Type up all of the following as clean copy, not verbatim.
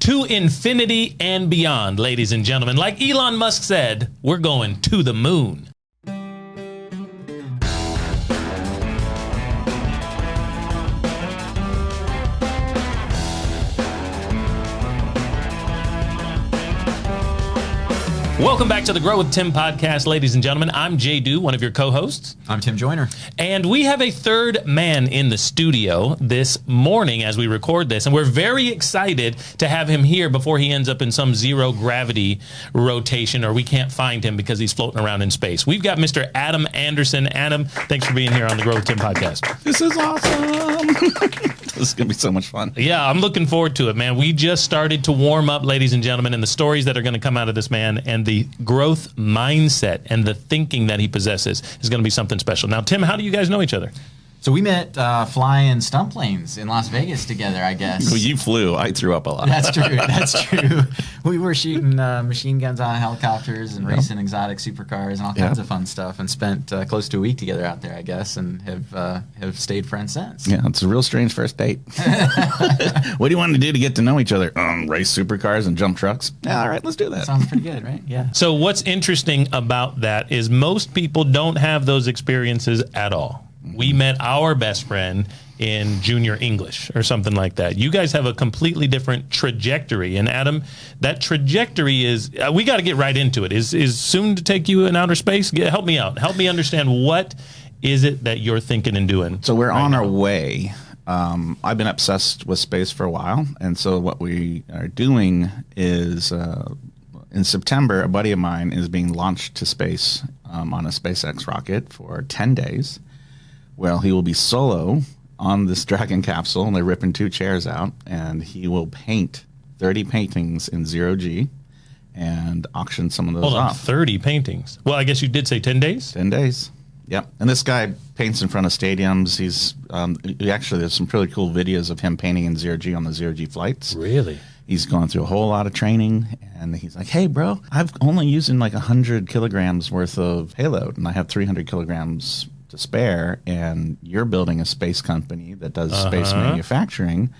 to infinity and beyond, ladies and gentlemen. Like Elon Musk said, we're going to the moon. Welcome back to the Grow with Tim podcast, ladies and gentlemen. I'm Jay Dew, one of your co-hosts. I'm Tim Joyner. And we have a third man in the studio this morning as we record this. And we're very excited to have him here before he ends up in some zero gravity rotation or we can't find him because he's floating around in space. We've got Mr. Adam Anderson. Adam, thanks for being here on the Grow with Tim podcast. This is awesome. This is going to be so much fun. Yeah, I'm looking forward to it, man. We just started to warm up, ladies and gentlemen, and the stories that are going to come out of this man and the growth mindset and the thinking that he possesses is going to be something special. Now, Tim, how do you guys know each other? So we met flying stunt planes in Las Vegas together, I guess. Well, you flew. I threw up a lot. That's true. That's true. We were shooting machine guns on helicopters and racing exotic supercars and all kinds of fun stuff, and spent close to a week together out there, I guess, and have stayed friends since. Yeah, it's a real strange first date. What do you want to do to get to know each other? Race supercars and jump trucks. Yeah, all right, let's do that. Sounds pretty good, right? Yeah. So what's interesting about that is most people don't have those experiences at all. We met our best friend in junior English or something like that. You guys have a completely different trajectory. And Adam, that trajectory is, we got to get right into it. Is soon to take you in outer space? Help me out. Help me understand, what is it that you're thinking and doing? So we're right on now? our way. I've been obsessed with space for a while. And so what we are doing is in September, a buddy of mine is being launched to space on a SpaceX rocket for 10 days. Well, he will be solo on this Dragon capsule, and they're ripping 2 chairs out, and he will paint 30 paintings in zero-G and auction some of those Hold on, off. 30 paintings. Well, I guess you did say 10 days? 10 days. Yep. And this guy paints in front of stadiums. He's actually, there's some pretty cool videos of him painting in zero-G on the zero-G flights. Really? He's gone through a whole lot of training, and he's like, hey, bro, I've only using like 100 kilograms worth of payload, and I have 300 kilograms to spare, and you're building a space company that does space manufacturing.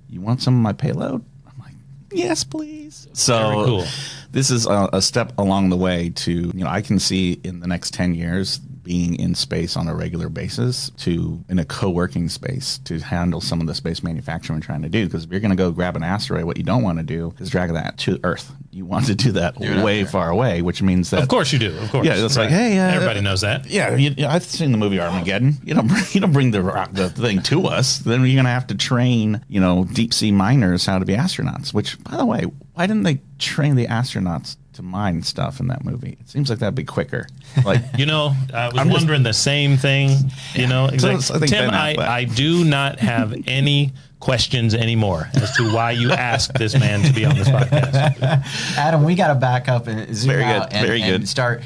You want some of my payload? I'm like, yes, please. So very cool. This is a step along the way to, I can see in the next 10 years being in space on a regular basis, to in a co-working space to handle some of the space manufacturing we're trying to do. Because if you're going to go grab an asteroid, what you don't want to do is drag that to Earth. You want to do that way far away, which means that... Of course you do, of course. Yeah, it's like, hey... everybody knows that. Yeah, I've seen the movie Armageddon. You don't bring the thing to us. Then you're going to have to train, deep-sea miners how to be astronauts. Which, by the way, why didn't they train the astronauts to mine stuff in that movie? It seems like that'd be quicker. Like, I was wondering the same thing. Exactly. So I think Tim, I do not have any questions anymore as to why you asked this man to be on this podcast. Adam, we got to back up and zoom out and start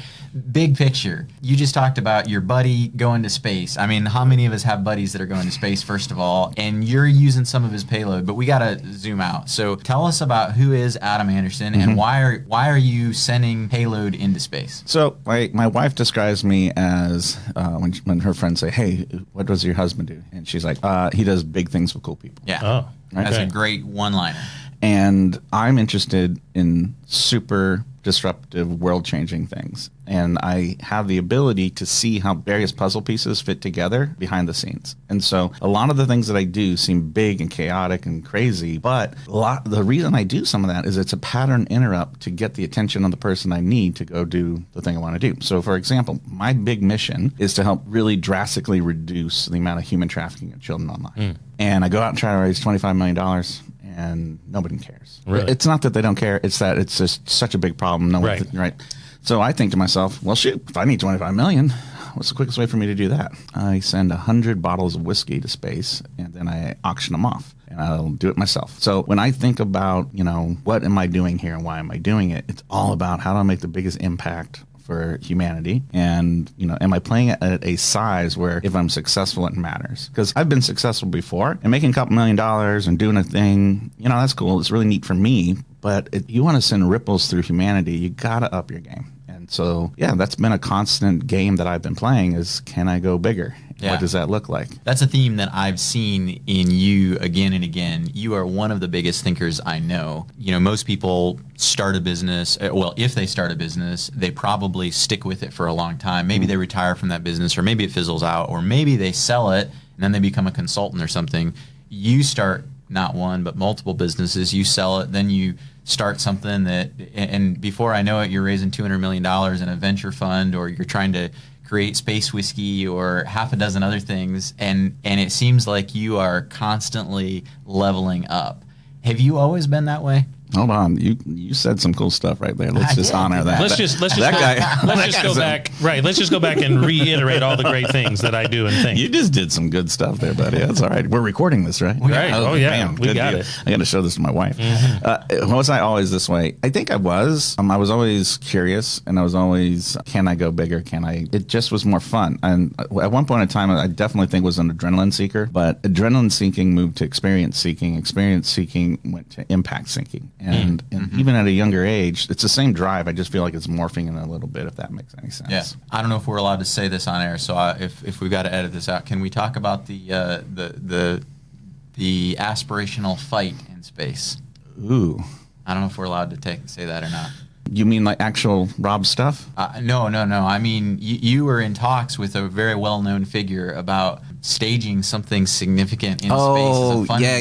big picture. You just talked about your buddy going to space. I mean, how many of us have buddies that are going to space, first of all? And you're using some of his payload, but we got to zoom out. So tell us about who is Adam Anderson and why are you sending payload into space? So my wife describes me as when her friends say, hey, what does your husband do? And she's like, he does big things with cool people. Yeah. Oh, okay. That's a great one-liner. And I'm interested in super disruptive, world-changing things. And I have the ability to see how various puzzle pieces fit together behind the scenes. And so a lot of the things that I do seem big and chaotic and crazy, but the reason I do some of that is it's a pattern interrupt to get the attention of the person I need to go do the thing I want to do. So, for example, my big mission is to help really drastically reduce the amount of human trafficking of children online. And I go out and try to raise $25 million, and nobody cares. Really? It's not that they don't care. It's that it's just such a big problem. No one, right. So I think to myself, well, shoot, if I need $25 million, what's the quickest way for me to do that? I send 100 bottles of whiskey to space, and then I auction them off, and I'll do it myself. So when I think about, what am I doing here and why am I doing it? It's all about how do I make the biggest impact for humanity, and am I playing it at a size where if I'm successful it matters? Because I've been successful before, and making a couple $1 million and doing a thing, that's cool, it's really neat for me, but if you want to send ripples through humanity, you gotta up your game. And So, yeah, that's been a constant game that I've been playing is, can I go bigger? Yeah. What does that look like? That's a theme that I've seen in you again and again. You are one of the biggest thinkers I know. You know, most people start a business. Well, if they start a business, they probably stick with it for a long time. Maybe they retire from that business, or maybe it fizzles out, or maybe they sell it and then they become a consultant or something. You start not one, but multiple businesses. You sell it, then you start something that, and before I know it, you're raising $200 million in a venture fund, or you're trying to create space whiskey or half a dozen other things, and it seems like you are constantly leveling up. Have you always been that way? Hold on, you said some cool stuff right there. Let's just honor that. Let's just go back. Right, let's just go back and reiterate all the great things that I do and think. You just did some good stuff there, buddy. That's all right. We're recording this, right? Right. Oh yeah, man, we got it. I got to show this to my wife. Was I always this way? I think I was. I was always curious, and I was always, can I go bigger? Can I? It just was more fun. And at one point in time, I definitely think was an adrenaline seeker, but adrenaline seeking moved to experience seeking. Experience seeking went to impact seeking. And even at a younger age, it's the same drive. I just feel like it's morphing in a little bit, if that makes any sense. Yeah. I don't know if we're allowed to say this on air, so if we've got to edit this out, can we talk about the aspirational fight in space? Ooh. I don't know if we're allowed to say that or not. You mean like actual Rob stuff? No. I mean, you were in talks with a very well-known figure about staging something significant in space. Oh, yeah.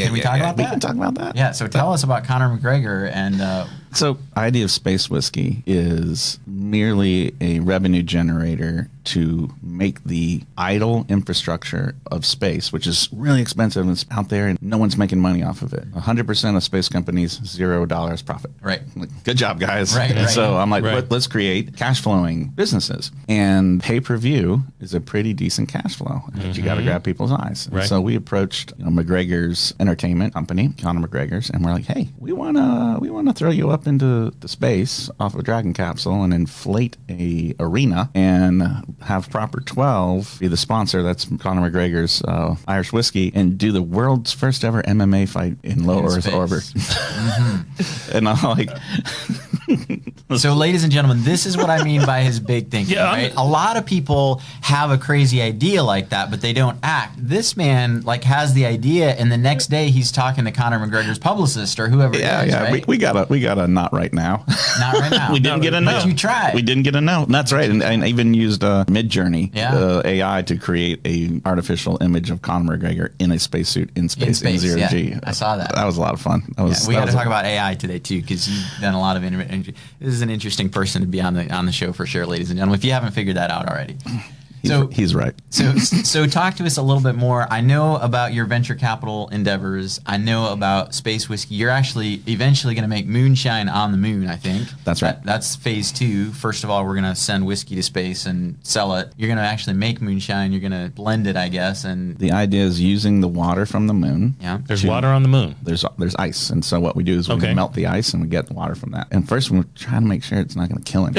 Can we talk about that? We can talk about that. Yeah, so tell us about Conor McGregor and... So, idea of space whiskey is merely a revenue generator to make the idle infrastructure of space, which is really expensive and it's out there and no one's making money off of it. 100% of space companies, $0 profit. Right. Like, good job, guys. Right. So I'm like, let's create cash flowing businesses. And pay-per-view is a pretty decent cash flow. But you got to grab people's eyes. Right. So we approached McGregor's entertainment company, Conor McGregor's, and we're like, hey, we wanna throw you up into the space off a Dragon capsule and inflate a arena and have Proper 12 be the sponsor. That's Conor McGregor's Irish whiskey, and do the world's first ever MMA fight in low Earth orbit. And I'm like, so, ladies and gentlemen, this is what I mean by his big thinking. Yeah, right? A lot of people have a crazy idea like that, but they don't act. This man has the idea, and the next day he's talking to Conor McGregor's publicist or whoever. Yeah, right? We got a not right now. Not right now. We didn't get a no. But you tried. We didn't get a no. That's right, and I even used Midjourney AI to create a artificial image of Conor McGregor in a spacesuit in space in zero G. I saw that. That was a lot of fun. We got to talk about AI today too, because you've done a lot of this is an interesting person to be on the show for sure, ladies and gentlemen, if you haven't figured that out already. He's right. So talk to us a little bit more. I know about your venture capital endeavors. I know about space whiskey. You're actually eventually going to make Moonshine on the moon, I think. That's right. That's phase 2. First of all, we're going to send whiskey to space and sell it. You're going to actually make Moonshine. You're going to blend it, I guess. And the idea is using the water from the moon. Yeah. There's water on the moon. There's ice. And so what we do is we melt the ice and we get the water from that. And first we're trying to make sure it's not going to kill him.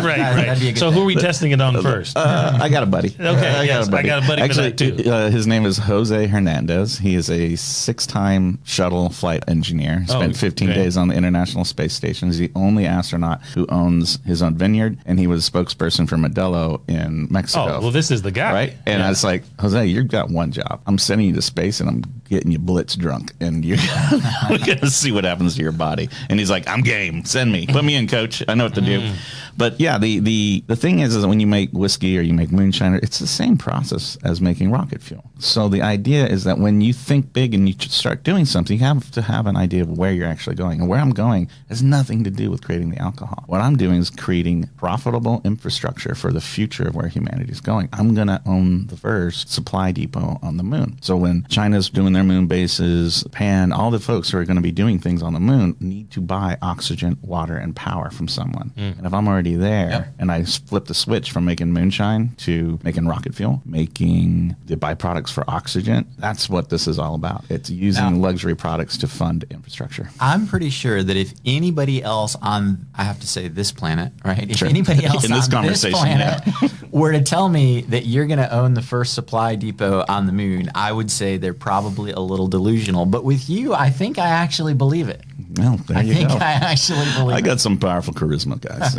Right. So who are we testing it on first? I got a buddy. Okay. I got a buddy for that too. His name is Jose Hernandez. He is a 6-time shuttle flight engineer. Spent 15 days on the International Space Station. He's the only astronaut who owns his own vineyard, and he was a spokesperson for Modelo in Mexico. Oh, well, this is the guy. Right? And I was like, Jose, you've got one job. I'm sending you to space, and I'm getting you blitz drunk, and we're going to see what happens to your body. And he's like, I'm game. Send me. Put me in, coach. I know what to do. But yeah, the thing is that when you make whiskey or you make moonshine, it's the same process as making rocket fuel. So the idea is that when you think big and you start doing something, you have to have an idea of where you're actually going. And where I'm going has nothing to do with creating the alcohol. What I'm doing is creating profitable infrastructure for the future of where humanity is going. I'm going to own the first supply depot on the moon. So when China's doing their moon bases, Japan, all the folks who are going to be doing things on the moon need to buy oxygen, water, and power from someone. And if I'm already there and I flip the switch from making moonshine to making rocket fuel, making the byproducts for oxygen, that's what this is all about. It's using luxury products to fund infrastructure. I'm pretty sure that if anybody else on, I have to say this planet, right? If anybody else in this conversation, planet were to tell me that you're going to own the first supply depot on the moon, I would say they're probably a little delusional. But with you, I think I actually believe it. Well, there you go. I think I actually believe it. I got some powerful charisma, guys.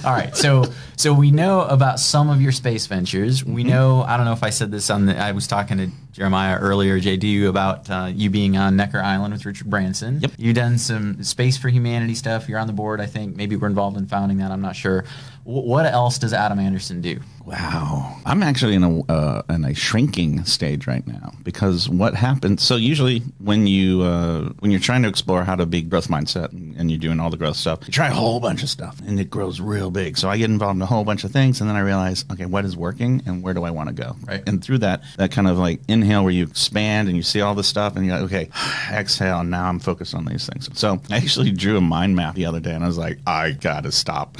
All right. So we know about some of your space ventures. We know, I don't know if I said this I was talking to Jeremiah earlier, JD, about you being on Necker Island with Richard Branson. Yep. You've done some Space for Humanity stuff. You're on the board, I think. Maybe we're involved in founding that. I'm not sure. What else does Adam Anderson do? Wow. I'm actually in a shrinking stage right now, because what happens, so usually when you're trying to explore how to be growth mindset and you're doing all the growth stuff, you try a whole bunch of stuff and it grows real big. So I get involved in a whole bunch of things, and then I realize, okay, what is working and where do I want to go? Right. And through that kind of like inhale where you expand and you see all this stuff and you're like, okay, exhale, now I'm focused on these things. So I actually drew a mind map the other day and I was like, I gotta stop.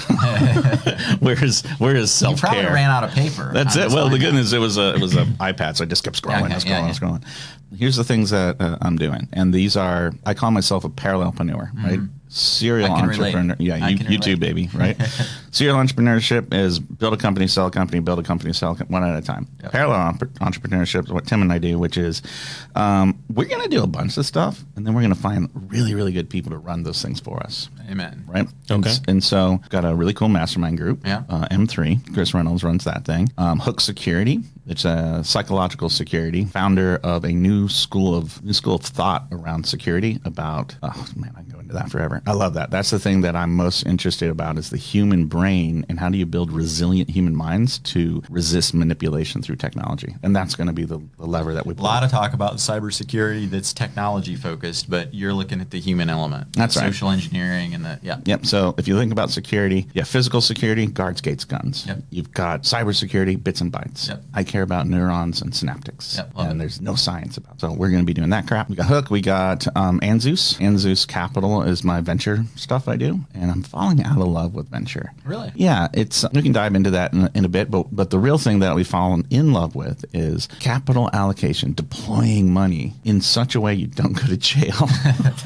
Where is self-care? You probably ran out of paper. That's it. Well, the good news, it was a iPad, so I just kept scrolling, scrolling. Here's the things that I'm doing, and these are, I call myself a parallelpreneur, right? Serial entrepreneur. Relate. Yeah, you too, baby, right? Serial entrepreneurship is build a company, sell a company, build a company, sell a company, one at a time. Yep. Parallel entrepreneurship is what Tim and I do, which is we're going to do a bunch of stuff, and then we're going to find really, really good people to run those things for us. Amen. Right? Okay. And so got a really cool mastermind group. Yeah. M3. Chris Reynolds runs that thing. Hook Security. It's a psychological security, founder of a new school of thought around security about, oh man, I can go into that forever. I love that. That's the thing that I'm most interested about, is the human brain and how do you build resilient human minds to resist manipulation through technology. And that's going to be the lever that we pull. A lot of talk about cybersecurity that's technology focused, but you're looking at the human element. That's right. Social engineering and Yep. So if you think about security, physical security, guards, gates, guns. Yep. You've got cybersecurity, bits and bytes. Yep. I care about neurons and synaptics. Yep. And there's no science about it. So we're going to be doing that crap. We got Hook. We got Anzus. Anzus Capital is my venture stuff I do. And I'm falling out of love with venture. Really? Yeah. It's we can dive into that in a bit. But the real thing that we've fallen in love with is capital allocation, deploying money in such a way you don't go to jail.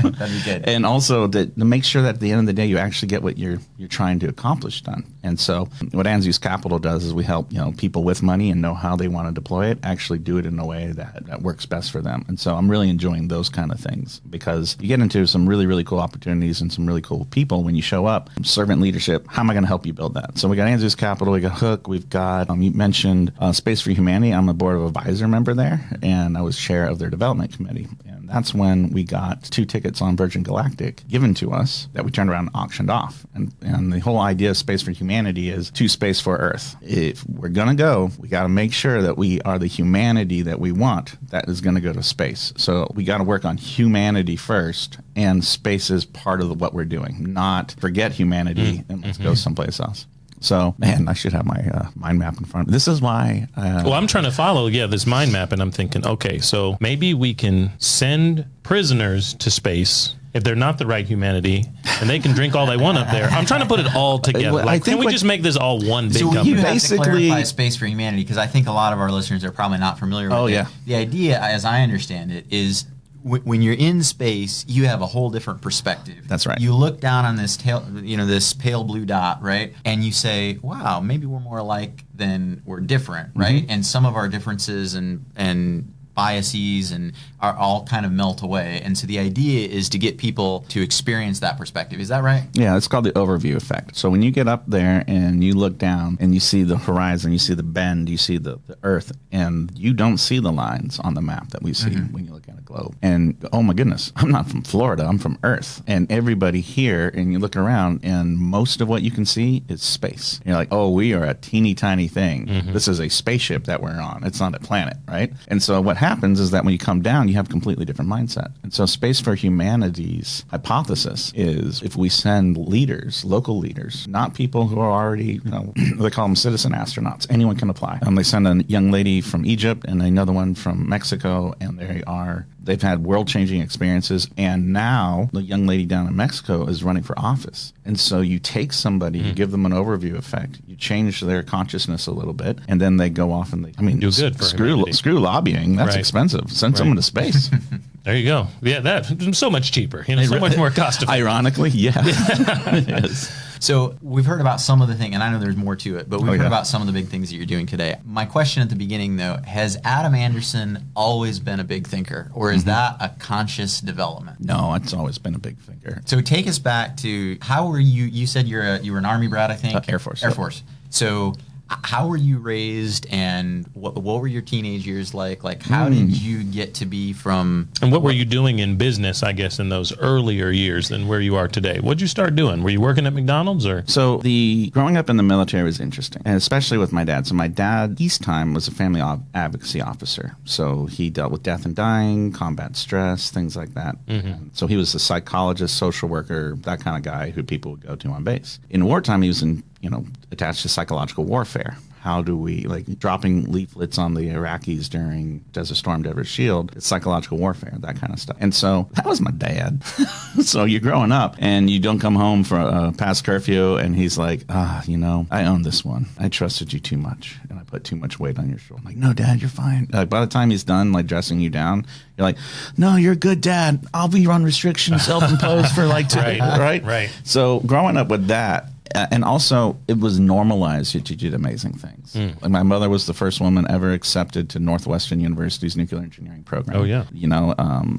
That'd be good. And also to make sure that at the end of the day you actually get what you're trying to accomplish done. And so what Anzus Capital does is we help people with money and know how they want to deploy it, actually do it in a way that works best for them. And so I'm really enjoying those kind of things, because you get into some really, really cool opportunities and some really cool people when you show up. Servant leadership, how am I going to help you build that? So we got Anzus Capital, we got Hook, we've got, you mentioned Space for Humanity. I'm a board of advisor member there, and I was chair of their development committee. And that's when we got 2 tickets on Virgin Galactic given to us that we turned around and auctioned off. And the whole idea of Space for Humanity is to space for Earth. If we're going to go, we got to make sure that we are the humanity that we want that is going to go to space. So we got to work on humanity first, and space is part of what we're doing, not forget humanity and let's go someplace else. So, man, I should have my mind map in front of me. This is why... well, I'm trying to follow, this mind map, and I'm thinking, okay, so maybe we can send prisoners to space if they're not the right humanity, and they can drink all they want up there. I'm trying to put it all together. Like, can we just make this all one big company? You have to clarify Space for Humanity, because I think a lot of our listeners are probably not familiar with it. The idea, as I understand it, is when you're in space, you have a whole different perspective. That's right. You look down on this this pale blue dot, right? And you say, wow, maybe we're more alike than we're different, right? And some of our differences and biases and are all kind of melt away. And so the idea is to get people to experience that perspective. Is that right? Yeah, it's called the overview effect. So when you get up there and you look down and you see the horizon, you see the bend, you see the Earth, and you don't see the lines on the map that we see when you look at a globe. And oh my goodness, I'm not from Florida, I'm from Earth. And everybody here, and you look around and most of what you can see is space. And you're like, oh, we are a teeny tiny thing. This is a spaceship that we're on. It's not a planet, right? And so what happens is that when you come down, you have a completely different mindset. And so Space for Humanity's hypothesis is if we send leaders, local leaders, not people who are already, they call them citizen astronauts. Anyone can apply. They send a young lady from Egypt and another one from Mexico, and they've had world-changing experiences, and now the young lady down in Mexico is running for office. And so you take somebody, you give them an overview effect, you change their consciousness a little bit, and then they go off and do good for screw lobbying. That's expensive. Send someone to space. There you go. Yeah, that's so much cheaper. So much more cost effective. Ironically, yeah. It is. So we've heard about some of the things, and I know there's more to it, but we've heard about some of the big things that you're doing today. My question at the beginning, though, has Adam Anderson always been a big thinker, or is that a conscious development? No, it's always been a big thinker. So take us back to how were you? You said you were an Army brat, I think. Air Force. Air Force. So how were you raised, and what were your teenage years like? Like, how did you get to be from... And what were you doing in business, I guess, in those earlier years than where you are today? What'd you start doing? Were you working at McDonald's or? So growing up in the military was interesting, and especially with my dad. So my dad, peacetime, was a family advocacy officer. So he dealt with death and dying, combat stress, things like that. So he was a psychologist, social worker, that kind of guy who people would go to on base. In wartime, he was attached to psychological warfare. How do we, dropping leaflets on the Iraqis during Desert Storm, Desert Shield? It's psychological warfare, that kind of stuff. And so that was my dad. So you're growing up and you don't come home for past curfew and he's like, I own this one. I trusted you too much and I put too much weight on your shoulder. I'm like, no, Dad, you're fine. By the time he's done, dressing you down, you're like, no, you're a good dad. I'll be on restrictions, self-imposed for 2 days, right? Right. So growing up with that, and also, it was normalized that you did amazing things. My mother was the first woman ever accepted to Northwestern University's nuclear engineering program. Oh, yeah.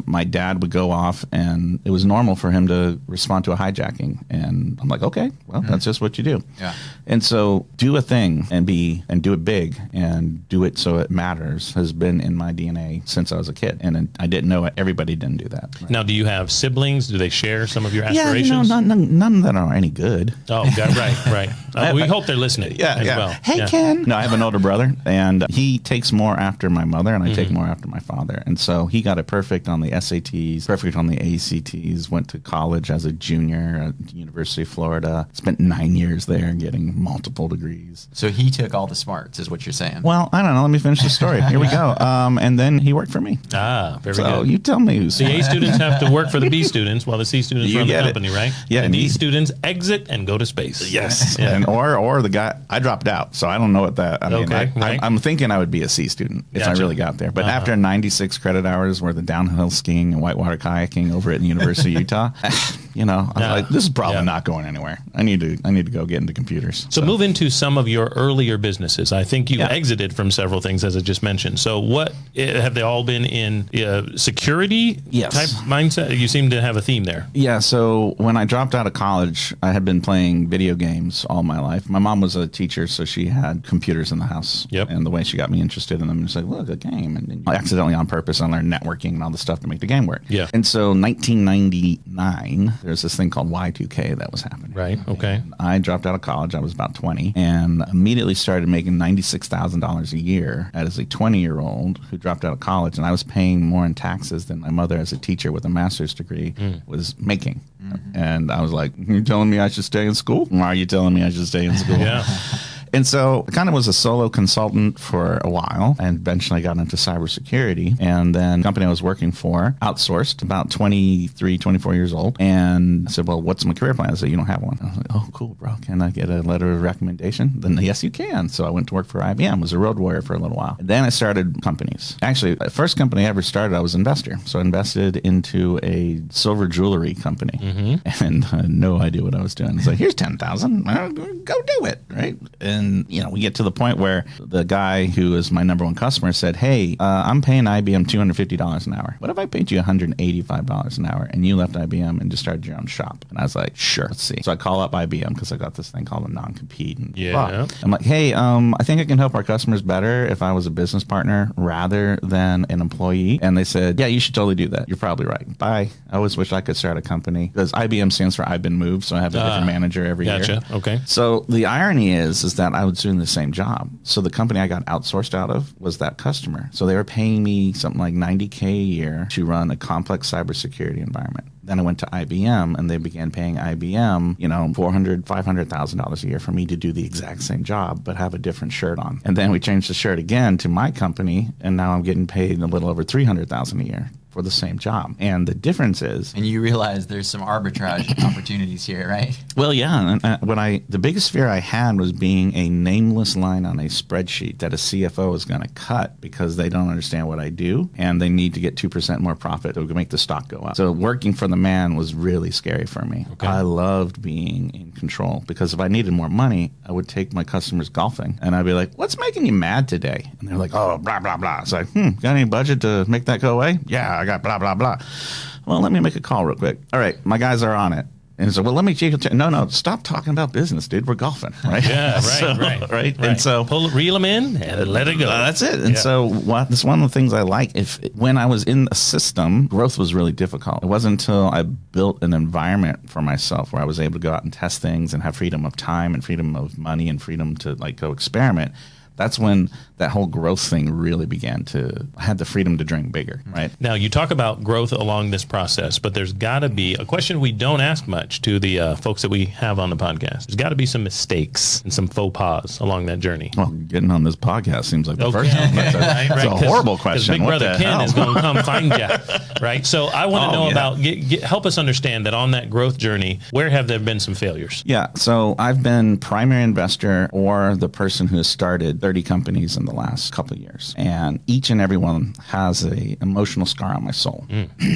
My dad would go off, and it was normal for him to respond to a hijacking. And I'm like, okay, well, that's just what you do. Yeah. And so, do a thing and do it big and do it so it matters has been in my DNA since I was a kid. And I didn't know it. Everybody didn't do that. Right? Now, do you have siblings? Do they share some of your aspirations? Yeah, none that are any good. Oh, right. We hope they're listening as well. Hey, Ken. No, I have an older brother, and he takes more after my mother, and I take more after my father. And so he got it perfect on the SATs, perfect on the ACTs, went to college as a junior at the University of Florida, spent 9 years there getting multiple degrees. So he took all the smarts, is what you're saying. Well, I don't know. Let me finish the story. Here we go. And then he worked for me. Very good. So you tell me who's the A students have to work for the B students while the C students run the company, right? Yeah. And D students exit and go to space. Yes. Yeah. And or the guy, I dropped out, so I don't know what that. I'm thinking I would be a C student if I really got there. But after 96 credit hours worth of downhill skiing and whitewater kayaking over at the University of Utah, I was like, this is probably not going anywhere. I need to go get into computers. So move into some of your earlier businesses. I think you exited from several things, as I just mentioned. So what have they all been in security type mindset? You seem to have a theme there. Yeah. So when I dropped out of college, I had been playing video games all my life. My mom was a teacher, so she had computers in the house. Yep. And the way she got me interested in them was like, look, a game. And then accidentally on purpose, I learned networking and all the stuff to make the game work. Yeah. And so 1999, there's this thing called Y2K that was happening. Right. Okay. And I dropped out of college. I was about 20 and immediately started making $96,000 a year as a 20-year-old who dropped out of college. And I was paying more in taxes than my mother as a teacher with a master's degree was making. And I was like, you're telling me I should stay in school? Why are you telling me I should stay in school? Yeah. And so I kind of was a solo consultant for a while and eventually got into cybersecurity. And then the company I was working for outsourced, about 23, 24 years old. And I said, well, what's my career plan? I said, you don't have one. I was like, oh, cool, bro. Can I get a letter of recommendation? Then yes, you can. So I went to work for IBM, was a road warrior for a little while. And then I started companies. Actually, the first company I ever started, I was an investor. So I invested into a silver jewelry company and I had no idea what I was doing. It's like, here's 10,000, go do it, right? And we get to the point where the guy who is my number one customer said, hey, I'm paying IBM $250 an hour. What if I paid you $185 an hour and you left IBM and just started your own shop? And I was like, sure, let's see. So I call up IBM because I got this thing called a non-compete. And I'm like, hey, I think I can help our customers better if I was a business partner rather than an employee. And they said, yeah, you should totally do that. You're probably right. Bye. I always wish I could start a company because IBM stands for I've been moved. So I have a different manager every year. Okay. So the irony is that I was doing the same job. So the company I got outsourced out of was that customer. So they were paying me something like $90K a year to run a complex cybersecurity environment. Then I went to IBM and they began paying IBM, $400,000, $500,000 a year for me to do the exact same job, but have a different shirt on. And then we changed the shirt again to my company. And now I'm getting paid a little over $300,000 a year for the same job. And the difference is, and you realize there's some arbitrage opportunities here, right? Well, yeah. And the biggest fear I had was being a nameless line on a spreadsheet that a CFO is going to cut because they don't understand what I do and they need to get 2% more profit to make the stock go up. So working for the man was really scary for me. Okay. I loved being in control because if I needed more money, I would take my customers golfing and I'd be like, what's making you mad today? And they're like, oh, blah, blah, blah. It's like, got any budget to make that go away? Yeah, I got blah, blah, blah. Well, let me make a call real quick. All right, my guys are on it. And so, well, let me check. No, stop talking about business, dude. We're golfing, right? Yeah, right, right. And so, reel them in and let it go. That's it. And so, that's one of the things I like. When I was in a system, growth was really difficult. It wasn't until I built an environment for myself where I was able to go out and test things and have freedom of time and freedom of money and freedom to go experiment. That's when that whole growth thing really began I had the freedom to dream bigger, right? Now, you talk about growth along this process, but there's got to be a question we don't ask much to the folks that we have on the podcast. There's got to be some mistakes and some faux pas along that journey. Well, getting on this podcast seems like the first one. That's a horrible question. Big Brother Ken is going to come find you, right? So I want to know about, help us understand that on that growth journey, where have there been some failures? Yeah, so I've been primary investor or the person who has started 30 companies in the last couple of years. And each and every one has a emotional scar on my soul.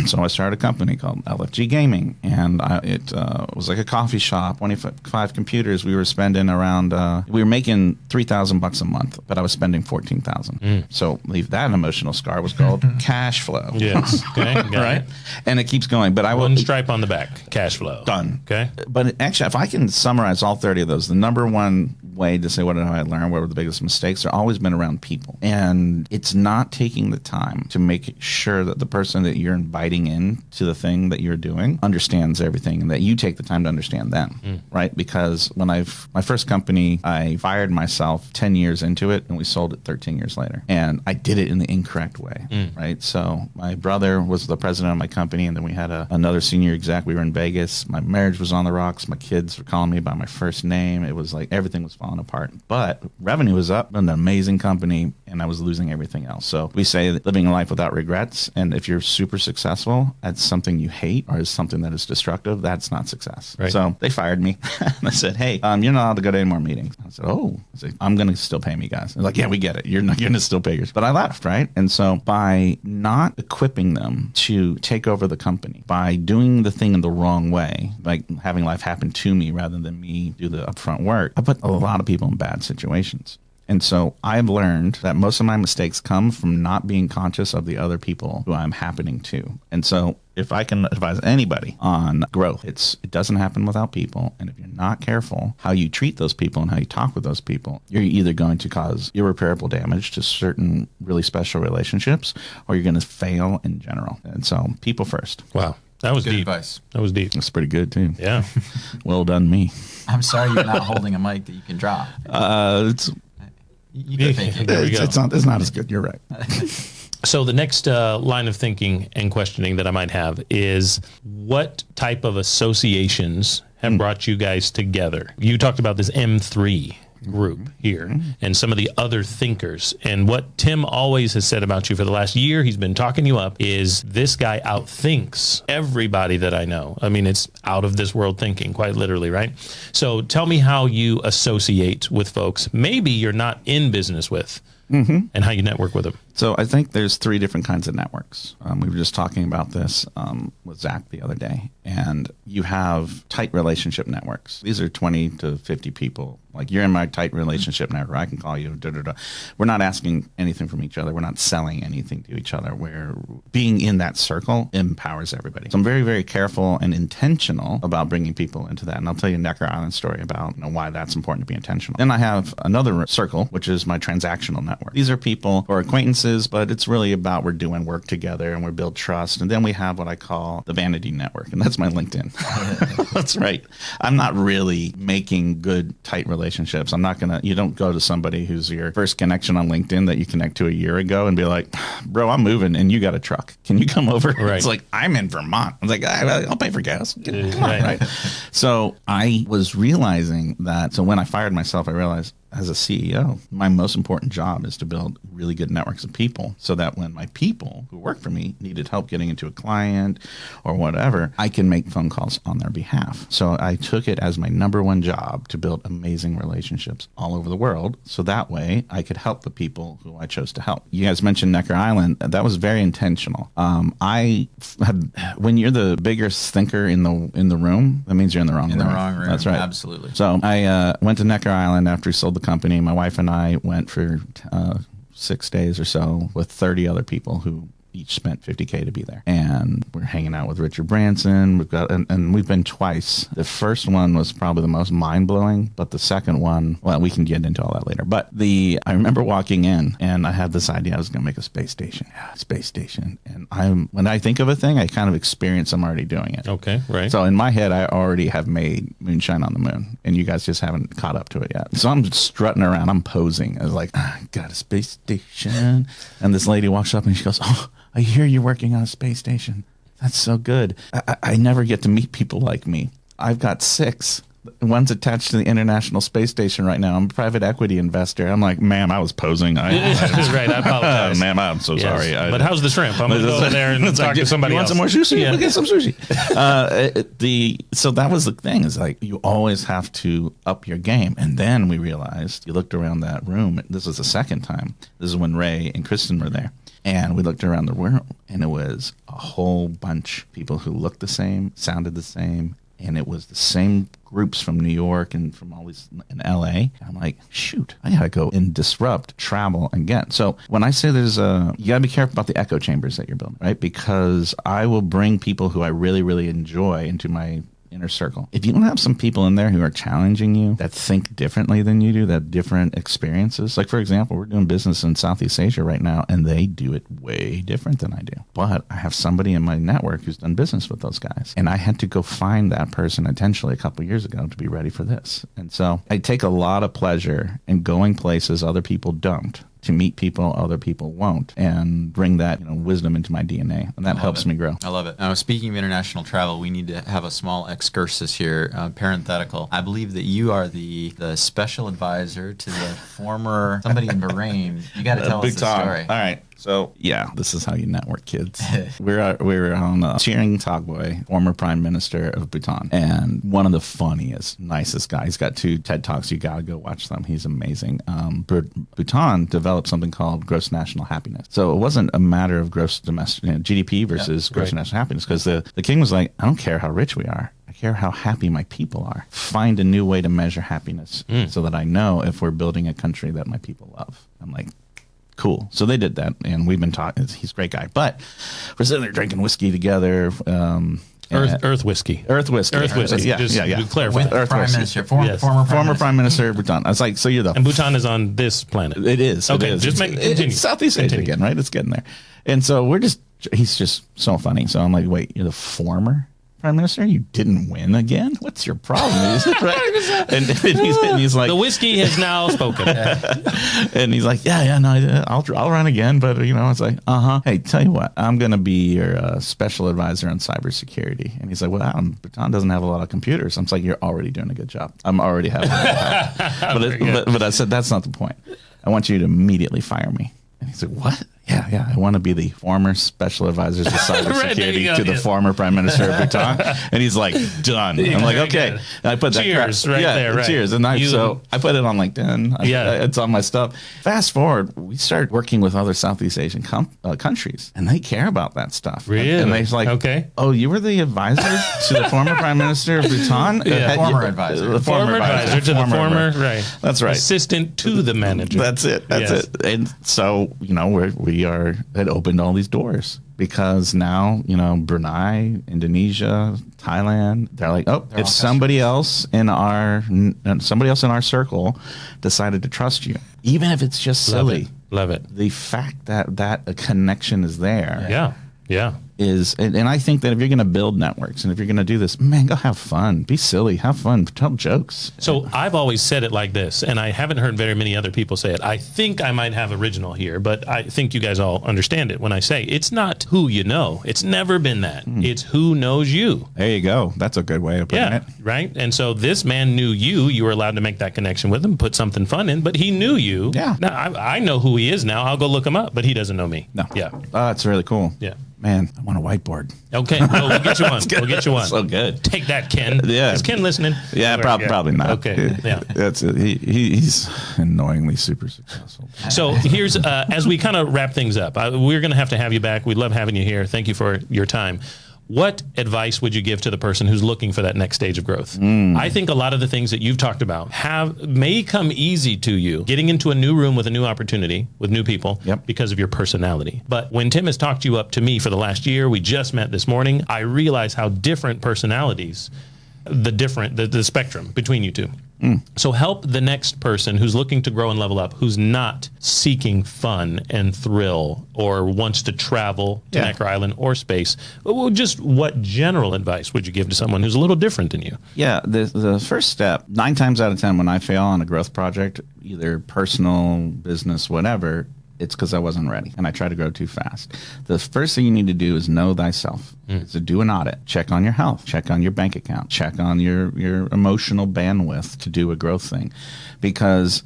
So I started a company called LFG Gaming. And it was like a coffee shop, 25 computers. We were spending around, we were making $3,000 a month, but I was spending $14,000. So leave that emotional scar was called cash flow. Yes. Okay. Right? And it keeps going. But One stripe on the back, cash flow. Done. Okay. But actually, if I can summarize all 30 of those, the number one way to say what have I learned, what were the biggest mistakes, are always been around people. And it's not taking the time to make sure that the person that you're inviting in to the thing that you're doing understands everything and that you take the time to understand them, right? Because when my first company, I fired myself 10 years into it and we sold it 13 years later. And I did it in the incorrect way, right? So my brother was the president of my company and then we had another senior exec. We were in Vegas. My marriage was on the rocks. My kids were calling me by my first name. It was like everything was falling apart. But revenue was up, an amazing company, and I was losing everything else. So we say that living a life without regrets, and if you're super successful at something you hate or is something that is destructive, that's not success. Right. So they fired me. And I said, hey, you're not allowed to go to any more meetings. I said, I'm going to still pay me, guys. They're like, yeah, we get it. You're going to still pay yours. But I left, right? And so by not equipping them to take over the company, by doing the thing in the wrong way, like having life happen to me rather than me do the upfront work, I put a lot of people in bad situations. And so I've learned that most of my mistakes come from not being conscious of the other people who I'm happening to. And so if I can advise anybody on growth, it doesn't happen without people. And if you're not careful how you treat those people and how you talk with those people, you're either going to cause irreparable damage to certain really special relationships or you're going to fail in general. And so people first. Wow. That was good deep. Advice. That was deep. That's pretty good, too. Yeah. Well done, me. I'm sorry you're not holding a mic that you can drop. You can fake it. There we go. It's not as good. You're right. So the next line of thinking and questioning that I might have is what type of associations have brought you guys together? You talked about this M3 group here and some of the other thinkers. And what Tim always has said about you for the last year, he's been talking you up, is this guy outthinks everybody that I know. I mean, it's out of this world thinking, quite literally, right? So tell me how you associate with folks maybe you're not in business with and how you network with them. So I think there's 3 different kinds of networks. We were just talking about this with Zach the other day. And you have tight relationship networks. These are 20 to 50 people. Like you're in my tight relationship network. I can call you. We're not asking anything from each other. We're not selling anything to each other. We're being in that circle empowers everybody. So I'm very, very careful and intentional about bringing people into that. And I'll tell you a Necker Island story about why that's important to be intentional. Then I have another circle, which is my transactional network. These are people who are acquaintances, but it's really about we're doing work together and we build trust. And then we have what I call the vanity network, and that's my LinkedIn. That's right. I'm not really making good, tight relationships. You don't go to somebody who's your first connection on LinkedIn that you connect to a year ago and be like, bro, I'm moving and you got a truck. Can you come over? Right. It's like, I'm in Vermont. I'm like, I'll pay for gas. Come on, right? So I was realizing that. So when I fired myself, I realized as a CEO, my most important job is to build really good networks of people so that when my people who work for me needed help getting into a client or whatever, I can make phone calls on their behalf. So I took it as my number one job to build amazing relationships all over the world. So that way I could help the people who I chose to help. You guys mentioned Necker Island. That was very intentional. When you're the biggest thinker in the room, that means you're in the wrong room. In the wrong room. That's right. Absolutely. So I went to Necker Island after we sold the company. My wife and I went for 6 days or so with 30 other people who each spent $50K to be there. And we're hanging out with Richard Branson. And we've been twice. The first one was probably the most mind-blowing, but the second one, well, we can get into all that later. But I remember walking in and I had this idea I was going to make a space station. Yeah, space station. And when I think of a thing, I kind of experience I'm already doing it. Okay, right. So in my head, I already have made Moonshine on the moon, and you guys just haven't caught up to it yet. So I'm strutting around. I'm posing as like, I got a space station. And this lady walks up and she goes, oh, I hear you're working on a space station. That's so good. I never get to meet people like me. I've got 6. One's attached to the International Space Station right now. I'm a private equity investor. I'm like, ma'am, I was posing. Right, I apologize. Ma'am, I'm so sorry. But how's the shrimp? I'm going to go over there and talk to somebody else. You want some more sushi? Yeah. We'll get some sushi. So that was the thing, is like, you always have to up your game. And then we realized, you looked around that room. This was the second time. This is when Ray and Kristen were there. And we looked around the room, and it was a whole bunch of people who looked the same, sounded the same, and it was the same groups from New York and from all these in LA. And I'm like, shoot, I gotta go and disrupt, travel, and get. So when I say you gotta be careful about the echo chambers that you're building, right? Because I will bring people who I really, really enjoy into my inner circle. If you don't have some people in there who are challenging you, that think differently than you do, that have different experiences. Like, for example, we're doing business in Southeast Asia right now, and they do it way different than I do. But I have somebody in my network who's done business with those guys. And I had to go find that person intentionally a couple of years ago to be ready for this. And so I take a lot of pleasure in going places other people don't, to meet people other people won't, and bring that wisdom into my DNA, and that helps me grow. I love it. Now, speaking of international travel, we need to have a small excursus here, parenthetical. I believe that you are the special advisor to the former somebody in Bahrain. You got to tell us the story. All right. So, yeah, this is how you network, kids. We're on Cheering Togboy, former prime minister of Bhutan, and one of the funniest, nicest guys. He's got 2 TED Talks. You got to go watch them. He's amazing. Bhutan developed something called gross national happiness. So it wasn't a matter of gross domestic GDP versus gross national happiness, because the king was like, I don't care how rich we are. I care how happy my people are. Find a new way to measure happiness so that I know if we're building a country that my people love. I'm like, cool. So they did that, and we've been talking. He's a great guy. But we're sitting there drinking whiskey together. Earth whiskey. Earth whiskey. Yeah. Clarify. With Prime Minister, former Prime Minister of Bhutan. I was like, so you're the... And Bhutan is on this planet. It is. Okay, it is. just continue. It's Southeast Asia again, right? It's getting there. And so he's just so funny. So I'm like, wait, you're the former Prime Minister? You didn't win again? What's your problem? and he's like... The whiskey has now spoken. And he's like, I'll run again. But, it's like, Hey, tell you what, I'm going to be your special advisor on cybersecurity. And he's like, well, Bhutan doesn't have a lot of computers. I'm like, you're already doing a good job. I'm already having an impact. But I said, that's not the point. I want you to immediately fire me. And he's like, what? Yeah. I want to be the former special advisor to cybersecurity to the former prime minister of Bhutan. And he's like, done. I'm like, okay. And I put that. Cheers, there, right. Cheers. And I put it on LinkedIn. It's on my stuff. Fast forward, we start working with other Southeast Asian countries, and they care about that stuff. Really? And they're like, okay. Oh, you were the advisor to the former prime minister of Bhutan? Former advisor. The former advisor to the former, right. That's right. Assistant to the manager. That's it. And so, we had opened all these doors, because now, Brunei, Indonesia, Thailand, they're like, if somebody else in our circle decided to trust you, even if it's just silly. Love it. The fact that a connection is there. Yeah. is, and I think that if you're going to build networks and if you're going to do this, man, go have fun, be silly, have fun, tell jokes. So I've always said it like this, and I haven't heard very many other people say it. I think I might have original here, but I think you guys all understand it when I say it's not who you know. It's never been that. It's who knows you. There you go. That's a good way of putting it. Right. And so this man knew you. You were allowed to make that connection with him, put something fun in, but he knew you. Yeah. Now I know who he is now. I'll go look him up, but he doesn't know me. No. Yeah. Oh, that's really cool. Yeah. Man, I want a whiteword. Okay, well, we'll get you one. We'll get you one. So good. Take that, Ken. Yeah. Is Ken listening? Yeah, probably not. Okay, yeah. That's it. He's annoyingly super successful. So here's, as we kind of wrap things up, we're going to have you back. We love having you here. Thank you for your time. What advice would you give to the person who's looking for that next stage of growth? I think a lot of the things that you've talked about may come easy to you, getting into a new room with a new opportunity, with new people, because of your personality. But when Tim has talked you up to me for the last year, we just met this morning, I realize how different personalities, the spectrum between you two. So help the next person who's looking to grow and level up, who's not seeking fun and thrill or wants to travel to Necker Island or space. Well, just what general advice would you give to someone who's a little different than you? Yeah, the first step, 9 times out of 10 when I fail on a growth project, either personal, business, whatever, it's because I wasn't ready and I tried to grow too fast. The first thing you need to do is know thyself. So do an audit. Check on your health. Check on your bank account. Check on your emotional bandwidth to do a growth thing. Because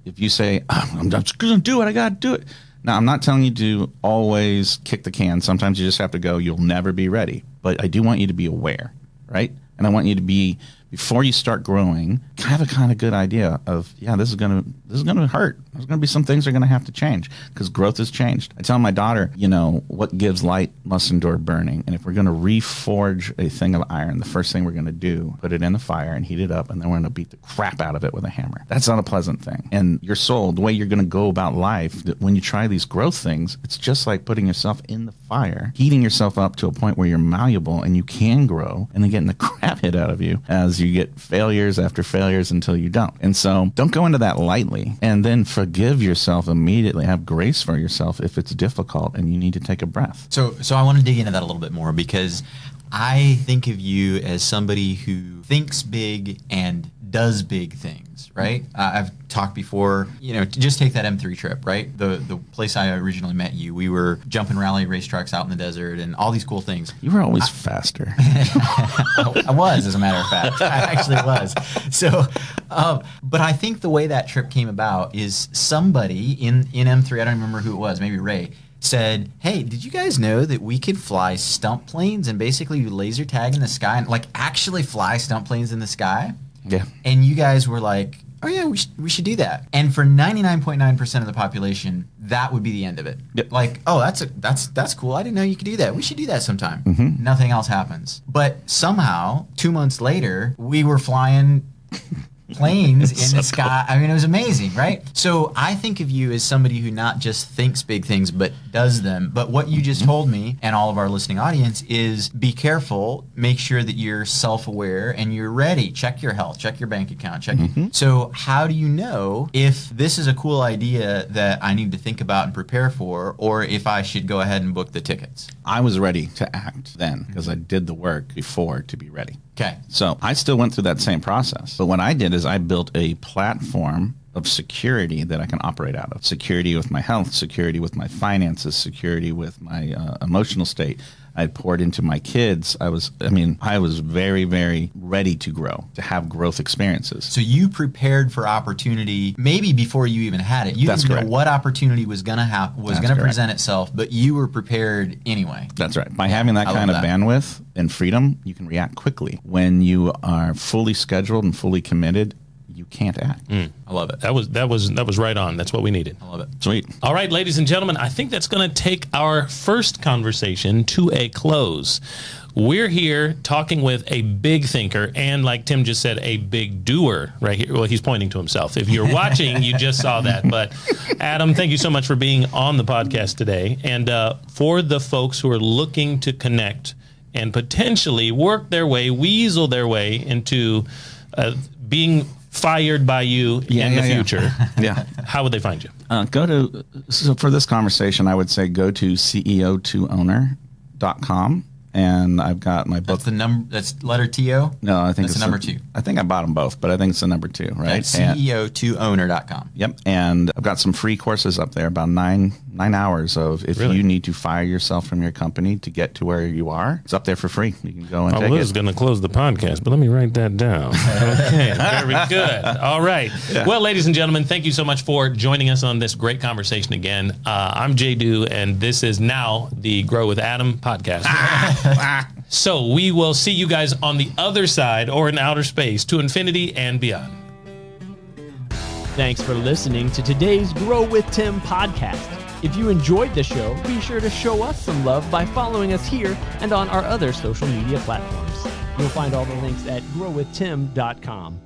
if you say, I'm just going to do it, I got to do it. Now, I'm not telling you to always kick the can. Sometimes you just have to go, you'll never be ready. But I do want you to be aware, right? And I want you to be, before you start growing, have a kind of good idea of, this is gonna hurt. There's gonna be some things that are gonna have to change because growth has changed. I tell my daughter, what gives light must endure burning. And if we're gonna reforge a thing of iron, the first thing we're gonna do, put it in the fire and heat it up, and then we're gonna beat the crap out of it with a hammer. That's not a pleasant thing. And your soul, the way you're gonna go about life, when you try these growth things, it's just like putting yourself in the fire, heating yourself up to a point where you're malleable and you can grow, and then getting the crap hit out of you as you get failures after failures until you don't. And so don't go into that lightly, and then forgive yourself immediately. Have grace for yourself if it's difficult and you need to take a breath. So I want to dig into that a little bit more, because I think of you as somebody who thinks big and does big things, right? I've talked before, just take that M3 trip, right? The place I originally met you, we were jumping rally race trucks out in the desert and all these cool things. You were always faster. I was, as a matter of fact. I actually was. So, but I think the way that trip came about is somebody in M3, I don't remember who it was, maybe Ray, said, hey, did you guys know that we could fly stump planes and basically laser tag in the sky and actually fly stump planes in the sky? Yeah. And you guys were like, oh yeah, we should do that. And for 99.9% of the population, that would be the end of it. Yep. Like, oh, that's cool. I didn't know you could do that. We should do that sometime. Nothing else happens. But somehow, 2 months later, we were flying planes in the sky. I mean, it was amazing, right? So I think of you as somebody who not just thinks big things, but does them. But what you just told me and all of our listening audience is be careful, make sure that you're self-aware and you're ready. Check your health, check your bank account, check. So how do you know if this is a cool idea that I need to think about and prepare for, or if I should go ahead and book the tickets? I was ready to act then because I did the work before to be ready. Okay. So I still went through that same process. But what I did is I built a platform of security that I can operate out of. Security with my health, security with my finances, security with my emotional state. I poured into my kids. I was very, very ready to grow, to have growth experiences. So you prepared for opportunity maybe before you even had it. You didn't know what opportunity was going to present itself, but you were prepared anyway. That's right. By having that kind of bandwidth and freedom, you can react quickly. When you are fully scheduled and fully committed, you can't act. I love it. That was right on. That's what we needed. I love it. Sweet. All right, ladies and gentlemen, I think that's going to take our first conversation to a close. We're here talking with a big thinker and, like Tim just said, a big doer right here. Well, he's pointing to himself. If you're watching, you just saw that. But Adam, thank you so much for being on the podcast today. And for the folks who are looking to connect and potentially work their way, weasel their way into being fired by you in the future, how would they find you? So for this conversation, I would say go to CEO2owner.com TheToOwner.com. And I've got my book. That's the number. That's letter TO. No, I think that's it's the number 2. I think I bought them both, but I think it's the number 2, right? CEO2owner.com. Yep. And I've got some free courses up there, about 9 hours of if you need to fire yourself from your company to get to where you are. It's up there for free. You can go and take it. I was going to close the podcast, but let me write that down. Okay. Very good. All right. Yeah. Well, ladies and gentlemen, thank you so much for joining us on this great conversation again. I'm Jay Du, and this is now the Grow with Adam podcast. So we will see you guys on the other side or in outer space to infinity and beyond. Thanks for listening to today's Grow with Tim podcast. If you enjoyed the show, be sure to show us some love by following us here and on our other social media platforms. You'll find all the links at growwithtim.com.